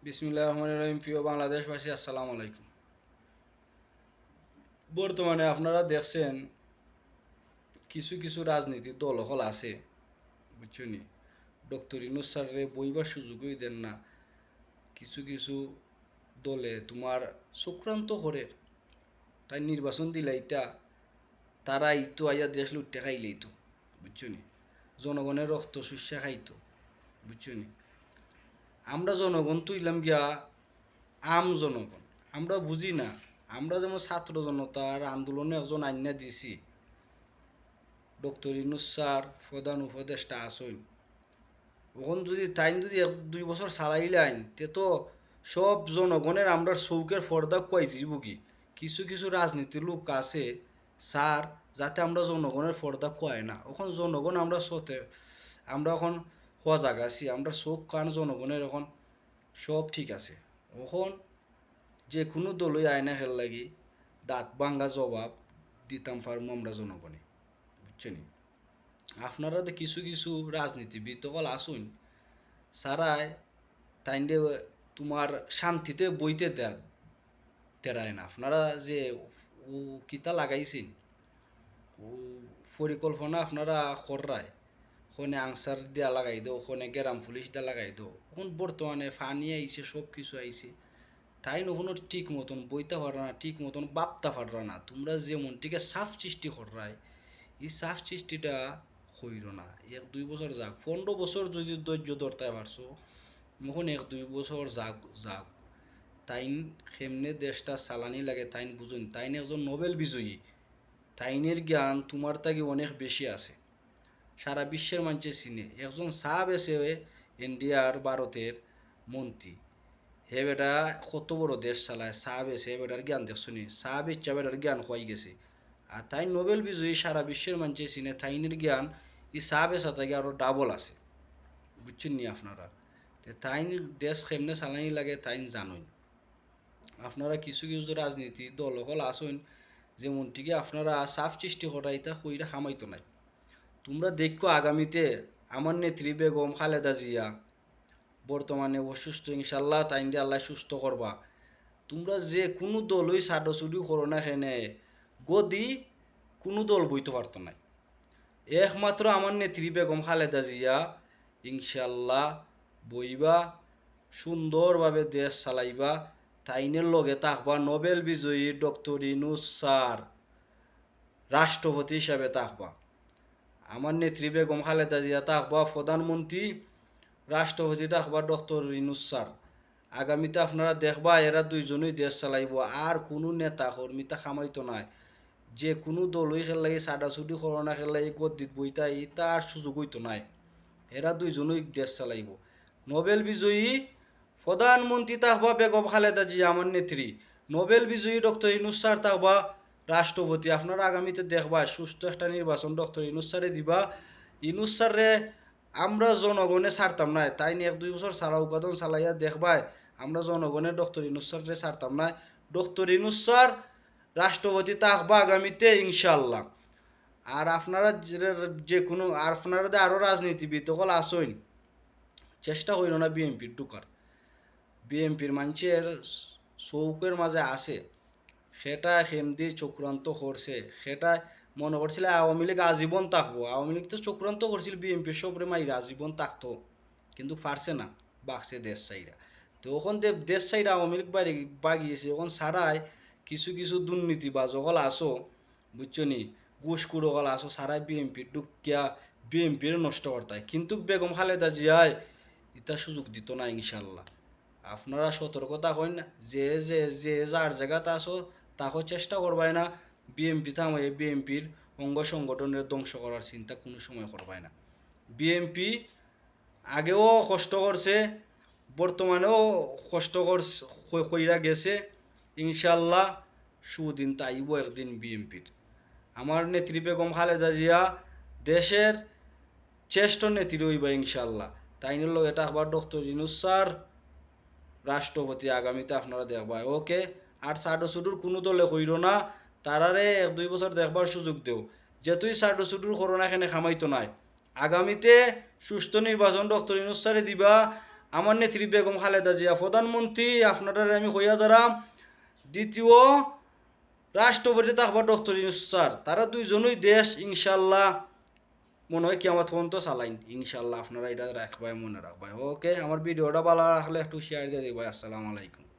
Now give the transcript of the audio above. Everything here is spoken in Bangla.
বিসমিল্লাহির রহমানির রহিম। প্রিয় বাংলাদেশবাসী, আসসালামু আলাইকুম। বর্তমানে আপনারা দেখছেন কিছু কিছু রাজনীতির দল হল আছে, বুঝছনি। ডক্টর ইউনূস স্যাররে বইবার সুযোগই দেন না। কিছু কিছু দলে তোমার চক্রান্ত করে, তাই নির্বাচন দিলাইতা তারা ইতো আইয়া দেশ লুটতে খাইলেইতো, বুঝছনি। জনগণের রক্ত শুষা খাইতো, বুঝছনি। আমরা জনগণ তুইলাম গিয়া আম জনগণ, আমরা বুঝি না। আমরা যেমন ছাত্র জনতার আন্দোলনে একজন আইনা দিছি, ডক্টর ইউনূস স্যার প্রধান উপদেষ্টা আসইন। ওখন যদি এক দুই বছর চালাইলে আইন তে তো সব জনগণের আমরা চৌকের পর্দা কুয়াই যাব কি। কিছু কিছু রাজনীতির লোক আছে স্যার, যাতে আমরা জনগণের পর্দা কুয়াই না। এখন জনগণ আমরা আমরা এখন সজাগ আছি, আমরা চোখ কান জনগণের এখন সব ঠিক আছে। এখন যে কোনো দলই আয়না খেল লাগি দাঁত ভাঙ্গা জবাব দিতাম পারবো আমরা জনগণে, বুঝছেন। আপনারা তো কিছু কিছু রাজনীতিবিদ তকল আসুন সারায় তাইন্ডে তোমার শান্তিতে বইতে তেরায় না। আপনারা যে ও কিতা লাগাইছেন, ও পরিকল্পনা আপনারা কররায়, ওখানে আনসার দিয়া লাগাই দো, ওখানে গ্রাম পুলিশ দিয়া লাগাই দো। এখন বর্তমানে ফানি আইছে, সব কিছু আইছে, তাই কোনো ঠিক মতন বইতে পারো না, ঠিক মতন ভাবতে পারো না। তোমরা যেমন ঠিক সাফ সৃষ্টি কররাই, এই সাফ সৃষ্টিটা হইল না। এক দুই বছর যাক, 15 বছর যদি ধৈর্য ধরতে পারছো, এখন এক দুই বছর যাক যাক। তাইন কেমনে দেশটা চালানি লাগে তাইন বুঝুন। তাইন একজন নোবেল বিজয়ী, তাইনের জ্ঞান তোমার তাকে অনেক বেশি আছে, সারা বিশ্বের মানুষে চিনে। একজন সাহাব এসে ইন্ডিয়ার ভারতের মন্ত্রী, হে বেটা কত বড় দেশ চালায়, সাহাব এসে হে বেটার জ্ঞান দেখছো নি, সাহাব ইচ্ছা বেটার জ্ঞান হয়ে গেছে। আর তাই নোবেল বিজয়ী, সারা বিশ্বের মানুষে চিনে, তাইনের জ্ঞান এই সাহাবে সাথে আরও ডাবল আছে, বুঝছেন নি আপনারা। তাইন দেশ কেমনে চালানি লাগে তাইন জানুন। আপনারা কিছু কিছু রাজনীতি দল হল আসুন, যেমন ঠিকই আপনারা সাফ সৃষ্টি করা এটা কইরা হামাইতো নাই। তোমরা দেখো আগামীতে আমার নেত্রী বেগম খালেদা জিয়া বর্তমানে অসুস্থ, ইনশাল্লাহ তাইন দিয়ে আল্লাহ সুস্থ করবা। তোমরা যে কোনো দলই সাডসুডি করো না, খেনে গদি কোনো দল বইতে পারতো না। একমাত্র আমার নেত্রী বেগম খালেদা জিয়া ইনশাল্লাহ বইবা, সুন্দরভাবে দেশ চালাইবা, তাইনের লগে থাকবা নোবেল বিজয়ী ডক্টর ইউনূস স্যার, রাষ্ট্রপতি হিসাবে থাকবা। আমার নেত্রী বেগম খালেদা জিয়া থাকবা প্রধানমন্ত্রী, রাষ্ট্রপতি থাকবা ডক্টর ইউনূস স্যার। আগামীতে আপনারা দেখবা এরা দুইজনই দেশ চালাইব, আর কোনো নেতা কর্মীতা খামাইতো নাই। যে কোনো দলই খেলাই সাডাছুডি করোনা খেলাই গদ্দিত বইতাই তার সুযোগ হইতো নাই। এরা দুইজনই দেশ চালাইব। নোবেল বিজয়ী প্রধানমন্ত্রী থাকবা বেগম খালেদা জিয়া আমার নেত্রী, নোবেল বিজয়ী ডক্টর ইউনূস স্যার থাকবা রাষ্ট্রপতি। আপনারা আগামীতে দেখবা সুস্থ একটা নির্বাচন ডক্টর ইউনূস স্যারে দিবা। ইউনূস স্যারে আমরা জনগণে ছাড়তাম না, তাই নিয়ে এক দুই বছর সারা উৎপাদন চালাইয়া দেখবাই আমরা জনগণের ডক্টর ইউনূস স্যারে ছাড়তাম না। ডক্টর ইউনূস স্যার রাষ্ট্রপতি থাকবা আগামীতে ইনশাল্লাহ। আর আপনারা যে কোনো আপনারা আরও রাজনীতিবিদ সকল আসইন, চেষ্টা করিল না বিএনপির ঢুকার। বিএনপির মানুষের চৌকের মাঝে আছে, সেটা হেমদি চক্রান্ত করছে, সেটা মনে করছিল আওয়ামী লীগ আজীবন থাকবো। আওয়ামী লীগ তো চক্রান্ত করছিল বিএনপির সবরে মাইরা আজীবন থাকতো, কিন্তু পারছে না, বাকছে দেশ চাইরা। তো ওখান দেশ চাইরা আওয়ামী লীগ বাগিয়েছে। ওখান ছাড়াই কিছু কিছু দুর্নীতি বা সকল আসো, বুঝছো নি, ঘুষখুর সকল আসো, সারাই বিএনপির ঢুকিয়া বিএনপির নষ্ট করতায়। কিন্তু বেগম খালেদা জিয়ায় এটা সুযোগ দিত না ইনশাল্লাহ। আপনারা সতর্কতা করেন, যে যে যে যার জায়গাতে আসো তাকে চেষ্টা করবাই না বিএনপি থামাই বিএনপির অঙ্গ সংগঠনের ধ্বংস করার চিন্তা কোনো সময় করবাই না। বিএনপি আগেও কষ্ট করছে, বর্তমানেও কষ্ট কইরা গেছে। ইনশাল্লাহ সুদিন তাইব একদিন বিএনপির। আমার নেত্রী বেগম খালেদা জিয়া দেশের শ্রেষ্ঠ নেত্রী হইবা ইনশাল্লাহ। তাইনের লগে থাকবার ডক্টর ইউনূস স্যার রাষ্ট্রপতি আগামীতে আপনারা দেখবা। ওকে, আর সাডো সুডুর কোনো দলে কইর না, তারারে এক দুই বছর দেখবার সুযোগ দেও। যেতুই সাডো সুডুর করোনা এখানে খামাইতো নাই। আগামীতে সুস্থ নির্বাচন ডক্টর ইউনূস স্যারে দিবা, আমার নেত্রী বেগম খালেদা জিয়া প্রধানমন্ত্রী আপনারা আমি হইয়া ধরাম দ্বিতীয় রাষ্ট্রপতি থাকবা ডক্টর ইউনূস স্যার তারা দুইজনই দেশ ইনশাল্লাহ মনে হয় কিয়ামত পর্যন্ত চালাইন ইনশাল্লাহ আপনারা এটা রাখবাই মনে রাখবাই ওকে আমার ভিডিওটা ভালো রাখলে একটু শেয়ার দিয়ে দিবাই আসসালামু আলাইকুম